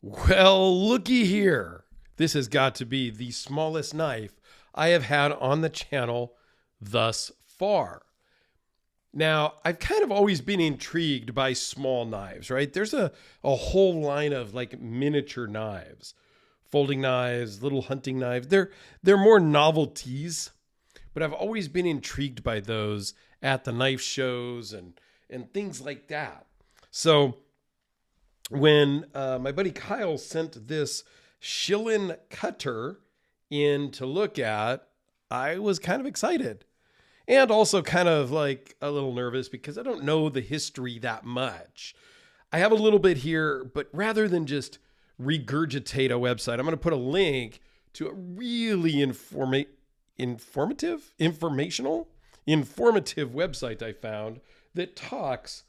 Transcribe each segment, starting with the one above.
Well, looky here. This has got to be the smallest knife I have had on the channel thus far. Now, I've kind of always been intrigued by small knives, right? There's a whole line of like miniature knives, folding knives, little hunting knives. They're more novelties, but I've always been intrigued by those at the knife shows and things like that. So when my buddy Kyle sent this Shilin cutter in to look at, I was kind of excited and also kind of like a little nervous because I don't know the history that much. I have a little bit here, but rather than just regurgitate a website, I'm going to put a link to a really informative website I found that talks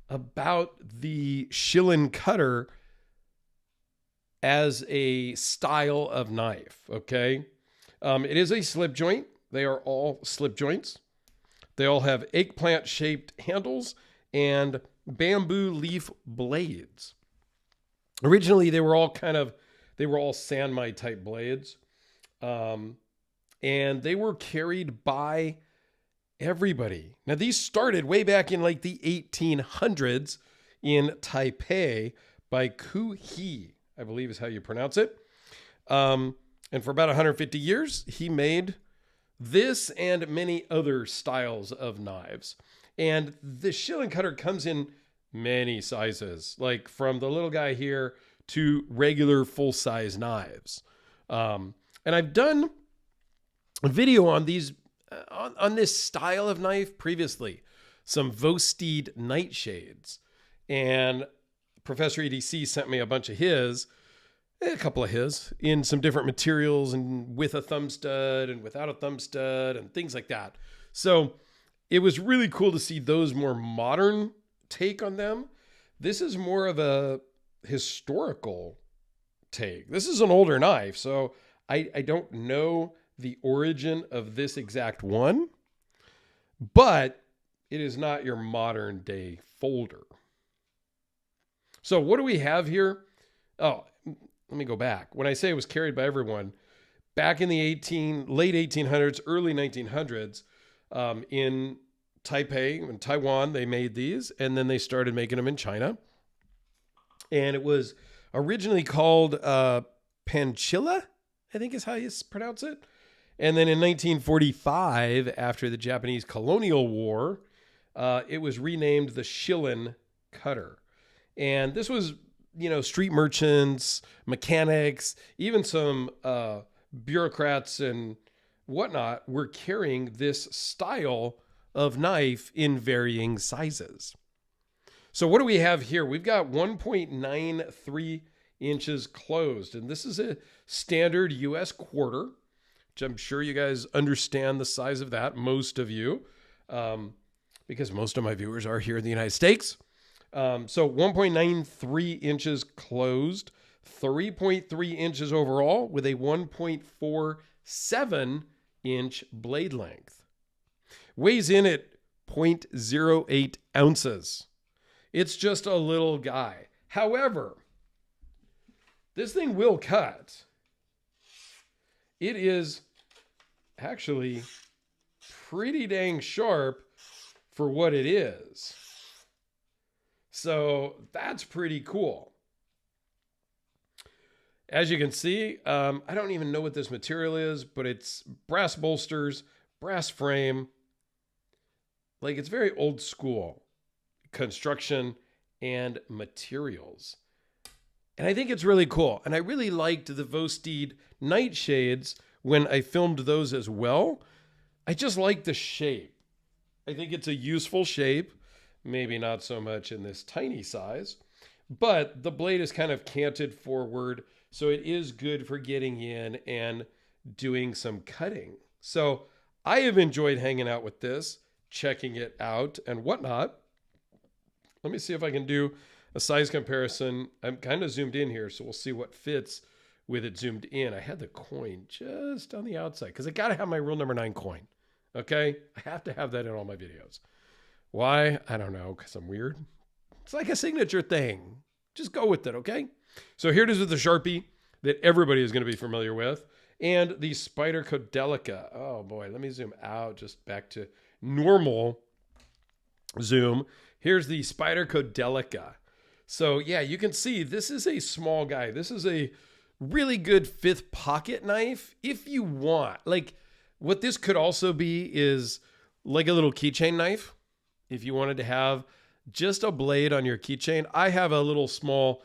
about the Shilin cutter as a style of knife. Okay. It is a slip joint. They are all slip joints. They all have eggplant shaped handles and bamboo leaf blades. Originally, they were all Sanmai type blades. And they were carried by everybody. Now, these started way back in like the 1800s in Taipei by Ku He, I believe is how you pronounce it. And for about 150 years, he made this and many other styles of knives. And the Shilin cutter comes in many sizes, like from the little guy here to regular full-size knives. And I've done a video on these on this style of knife previously, some Vosteed nightshades. And Professor EDC sent me a couple of his, in some different materials and with a thumb stud and without a thumb stud and things like that. So it was really cool to see those more modern take on them. This is more of a historical take. This is an older knife, so I don't know the origin of this exact one, but it is not your modern day folder. So what do we have here? Oh, let me go back. When I say it was carried by everyone, back in the late 1800s, early 1900s, in Taipei and Taiwan, they made these, and then they started making them in China. And it was originally called Panchilla, I think is how you pronounce it. And then in 1945, after the Japanese Colonial War, it was renamed the Shilin cutter. And this was, street merchants, mechanics, even some bureaucrats and whatnot were carrying this style of knife in varying sizes. So what do we have here? We've got 1.93 inches closed, and this is a standard US quarter, which I'm sure you guys understand the size of that, most of you, because most of my viewers are here in the United States. So 1.93 inches closed, 3.3 inches overall with a 1.47 inch blade length. Weighs in at 0.08 ounces. It's just a little guy. However, this thing will cut. It is actually pretty dang sharp for what it is. So that's pretty cool. As you can see, I don't even know what this material is, but it's brass bolsters, brass frame. Like, it's very old school construction and materials. And I think it's really cool. And I really liked the Vosteed nightshades when I filmed those as well. I just like the shape. I think it's a useful shape. Maybe not so much in this tiny size, but the blade is kind of canted forward, so it is good for getting in and doing some cutting. So I have enjoyed hanging out with this, checking it out and whatnot. Let me see if I can do a size comparison. I'm kind of zoomed in here, so we'll see what fits with it zoomed in. I had the coin just on the outside because I got to have my rule number 9 coin. Okay? I have to have that in all my videos. Why? I don't know, because I'm weird. It's like a signature thing. Just go with it, okay? So here it is with the Sharpie that everybody is going to be familiar with. And the Spyderco Delica. Oh boy, let me zoom out just back to normal zoom. Here's the Spyderco Delica. So yeah, you can see this is a small guy. This is a really good fifth pocket knife if you want. Like what this could also be is like a little keychain knife. If you wanted to have just a blade on your keychain. I have a little small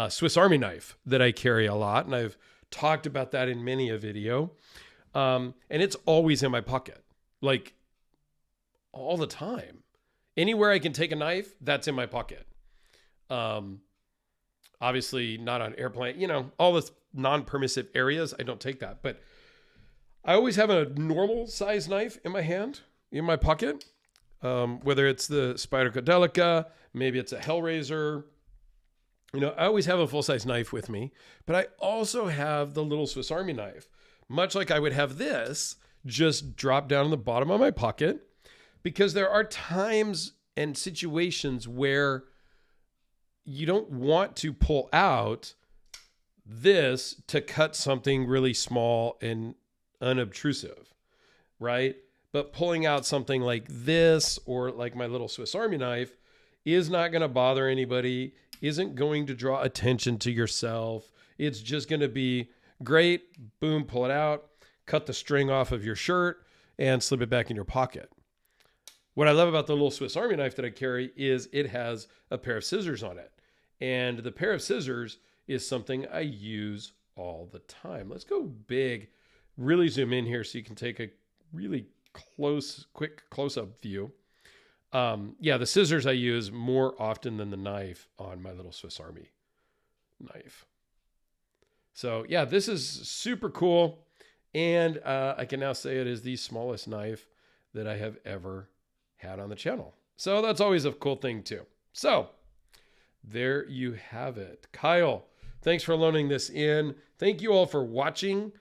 Swiss Army knife that I carry a lot, and I've talked about that in many a video. And it's always in my pocket, like all the time. Anywhere I can take a knife, that's in my pocket. Obviously not on airplane, all the non-permissive areas, I don't take that. But I always have a normal size knife in my hand, in my pocket. Whether it's the Spyderco Delica, maybe it's a Hellraiser. I always have a full-size knife with me, but I also have the little Swiss Army knife. Much like I would have this, just drop down in the bottom of my pocket, because there are times and situations where you don't want to pull out this to cut something really small and unobtrusive, right? But pulling out something like this or like my little Swiss Army knife is not going to bother anybody, isn't going to draw attention to yourself. It's just going to be great. Boom, pull it out, cut the string off of your shirt and slip it back in your pocket. What I love about the little Swiss Army knife that I carry is it has a pair of scissors on it. And the pair of scissors is something I use all the time. Let's go big, really zoom in here so you can take a really quick close-up view. The scissors I use more often than the knife on my little Swiss Army knife. So yeah, this is super cool. And I can now say it is the smallest knife that I have ever had on the channel. So that's always a cool thing too. So there you have it. Kyle, thanks for loaning this in. Thank you all for watching.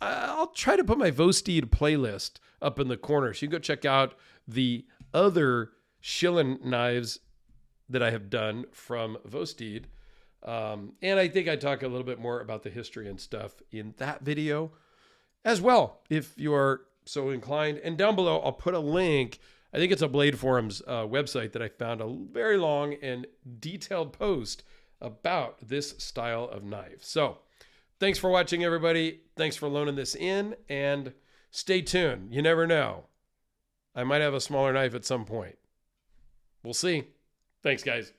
I'll try to put my Vosteed playlist up in the corner, so you can go check out the other Shilin knives that I have done from Vosteed. And I think I talk a little bit more about the history and stuff in that video as well, if you are so inclined. And down below, I'll put a link. I think it's a Blade Forums website that I found a very long and detailed post about this style of knife. So thanks for watching, everybody. Thanks for loaning this in, and stay tuned. You never know. I might have a smaller knife at some point. We'll see. Thanks, guys.